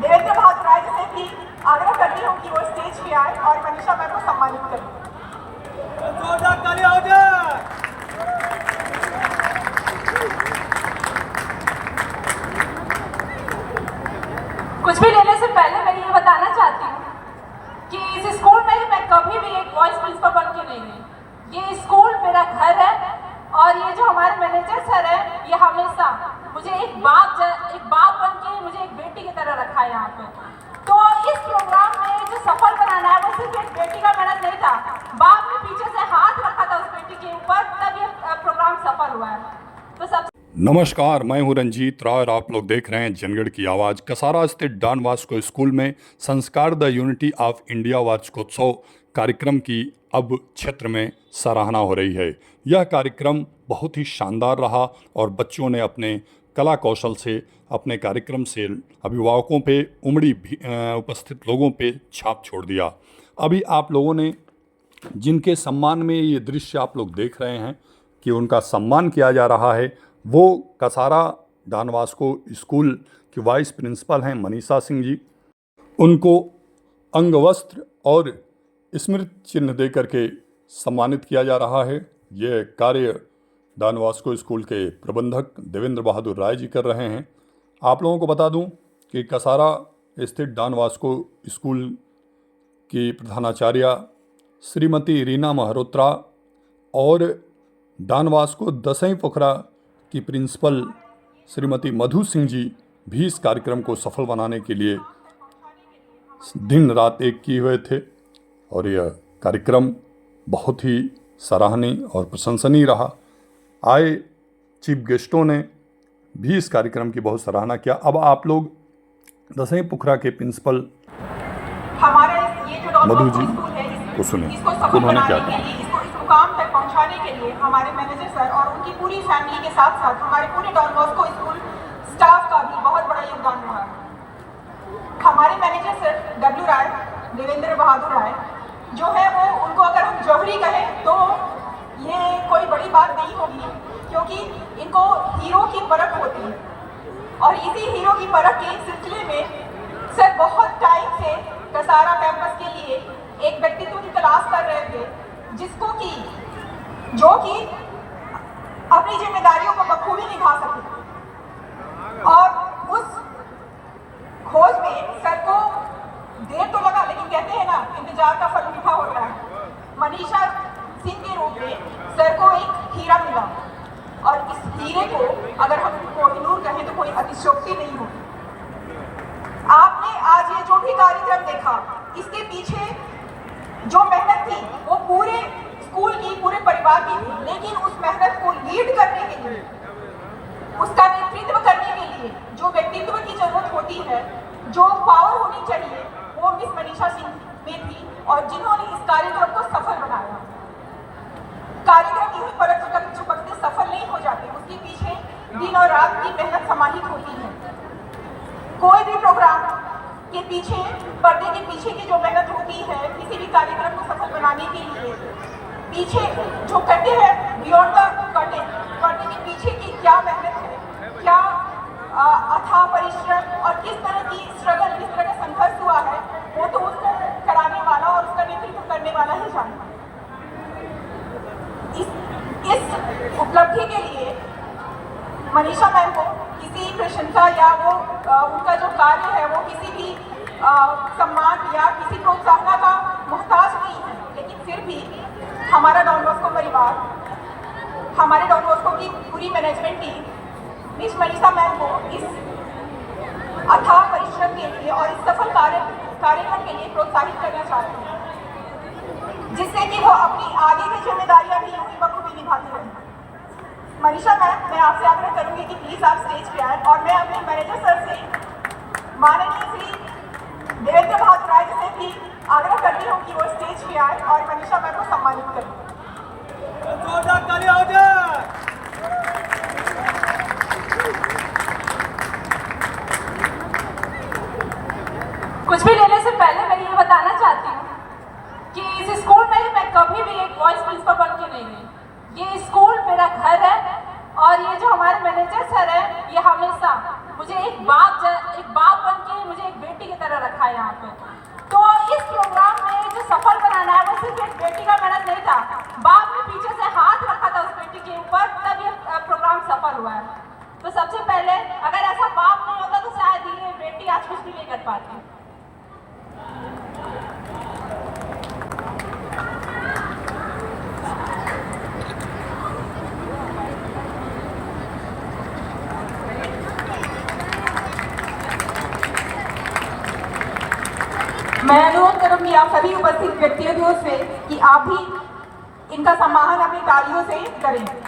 देवेंद्र बहादुर राय जी से भी आग्रह करती हूँ कि वो स्टेज पे आए और मनीषा मैम को सम्मानित करें। कुछ भी लेने से पहले मैं ये बताना चाहती हूँ कि इस स्कूल में मैं कभी भी एक वॉइस प्रिंसिपल बन के नहीं गई। ये स्कूल मेरा घर है और ये जो हमारे मैनेजर सर है ये हमेशा मुझे एक बाप बन के मुझे एक बेटी की तरह रखा है यहाँ पे। तो इस प्रोग्राम में जो सफल बनाना है वो सिर्फ एक बेटी का मेहनत नहीं था, बाप ने पीछे से हाथ रखा था उस बेटी के ऊपर, तब ये प्रोग्राम सफल हुआ है। तो सब नमस्कार, मैं हूं रंजीत राय और आप लोग देख रहे हैं जनगढ़ की आवाज़। कसारा स्थित डॉन बॉस्को स्कूल में संस्कार द यूनिटी ऑफ इंडिया वार्षिकोत्सव कार्यक्रम की अब क्षेत्र में सराहना हो रही है। यह कार्यक्रम बहुत ही शानदार रहा और बच्चों ने अपने कला कौशल से, अपने कार्यक्रम से अभिभावकों पे, उमड़ी उपस्थित लोगों पे छाप छोड़ दिया। अभी आप लोगों ने जिनके सम्मान में ये दृश्य आप लोग देख रहे हैं कि उनका सम्मान किया जा रहा है, वो कसारा डॉन बॉस्को स्कूल की वाइस प्रिंसिपल हैं मनीषा सिंह जी। उनको अंगवस्त्र और स्मृति चिन्ह दे करके सम्मानित किया जा रहा है। ये कार्य डॉन बॉस्को स्कूल के प्रबंधक देवेंद्र बहादुर राय जी कर रहे हैं। आप लोगों को बता दूं कि कसारा स्थित डॉन बॉस्को स्कूल की प्रधानाचार्य श्रीमती रीना महरोत्रा और डॉन बॉस्को दसवीं पोखरा की प्रिंसिपल श्रीमती मधु सिंह जी भी इस कार्यक्रम को सफल बनाने के लिए दिन रात एक किए हुए थे और यह कार्यक्रम बहुत ही सराहनीय और प्रशंसनीय रहा। आए चीफ गेस्टों ने भी इस कार्यक्रम की बहुत सराहना किया। अब आप लोग दसवीं पोखरा के प्रिंसिपल हमारे ये जो मधु जी स्कूल है को सुने, इसको सफल उन्होंने क्या बनाने के कहा। लिए, इसको इस मुकाम तक पहुंचाने के लिए हमारे मैनेजर सर और उनकी पूरी फैमिली के साथ साथ हमारे पूरे डॉन बॉस्को स्कूल स्टाफ का भी बहुत बड़ा योगदान रहा है। हमारे मैनेजर सर डब्ल्यू राय, देवेंद्र बहादुर राय जो है वो, उनको अगर हम जौहरी कहें तो ये कोई बड़ी बात नहीं होगी, क्योंकि इनको हीरो की परख होती है और इसी हीरो की परख के सिलसिले में सर बहुत टाइम से कसारा कैंपस के लिए एक व्यक्तित्व की तलाश कर रहे थे जो कि अपनी जिम्मेदारियों को बखूबी निभा सके। और उस खोज में सर को देर तो लगा, लेकिन कहते हैं ना, इंतजार का फल मीठा होता है। मनीषा सिंह के रूप में सर को एक हीरा मिला और इस हीरे को अगर हम कोहिनूर कहें तो कोई अतिशयोक्ति नहीं होगी। आपने आज ये जो भी कार्यक्रम देखा, इसके पीछे जो मेहनत थी वो पूरे स्कूल की, पूरे परिवार की थी, लेकिन उस मेहनत को लीड करने के लिए, उसका नेतृत्व करने के लिए जो व्यक्तित्व की जरूरत होती है, जो पावर होनी चाहिए, वो मिस मनीषा सिंह में थी और जिन्होंने इस कार्यक्रम को सफल बनाया। कार्यक्रम यही परख चुपकते सफल नहीं हो जाते, उसके पीछे दिन और रात की मेहनत समाहित होती है। कोई भी प्रोग्राम के पीछे, पर्दे के पीछे की जो मेहनत होती है किसी भी कार्यक्रम को सफल बनाने के लिए, पीछे जो कहते हैं बियॉन्ड द कर्टेन, पर्दे के पीछे की क्या मेहनत है, क्या अथाह परिश्रम और किस तरह की स्ट्रगल, किस तरह का संघर्ष हुआ है, वो तो उसको कराने वाला और उसका नेतृत्व करने वाला ही जानता है। इस उपलब्धि के लिए मनीषा मैम को किसी प्रशंसा या वो उनका जो कार्य है वो किसी भी सम्मान या किसी प्रोत्साहन का मुहताज नहीं है, लेकिन फिर भी हमारा डॉन बॉस्को परिवार, हमारे डॉन बॉस्को की पूरी management team miss Manisha ma'am को इस अथाह परिश्रम के लिए और इस सफल कार्यक्रम के लिए प्रोत्साहित करना चाहते हैं, जिससे कि वो अपनी आगे की जिम्मेदारियां भी यूं बखूबी निभाते रहें। मनीषा मैम, मैं आपसे आग्रह करूंगी कि प्लीज आप स्टेज पे आए और मैं अपने मैनेजर सर से, माननीय श्री देवेंद्र बहादुर राय जी से भी आग्रह करती हूँ कि वो स्टेज पे आए और मनीषा मैम को सम्मानित करें। कुछ भी लेने से पहले मैं ये बताना चाहती हूँ कि इस स्कूल में मैं कभी भी एक वॉइस प्रिंसिपल बन के नहीं गई। ये स्कूल मेरा घर है और ये जो हमारे मैनेजर सर है ये हमेशा मुझे एक बाप बन के मुझे एक बेटी करवाया। तो सबसे पहले अगर ऐसा पाप नहीं होता तो शायद ये बेटी आज कुछ भी नहीं कर पाती। मैं अनुरोध करूंगी आप सभी उपस्थित व्यक्तियों से कि आप भी इनका सम्मान अपनी तालियों से करें।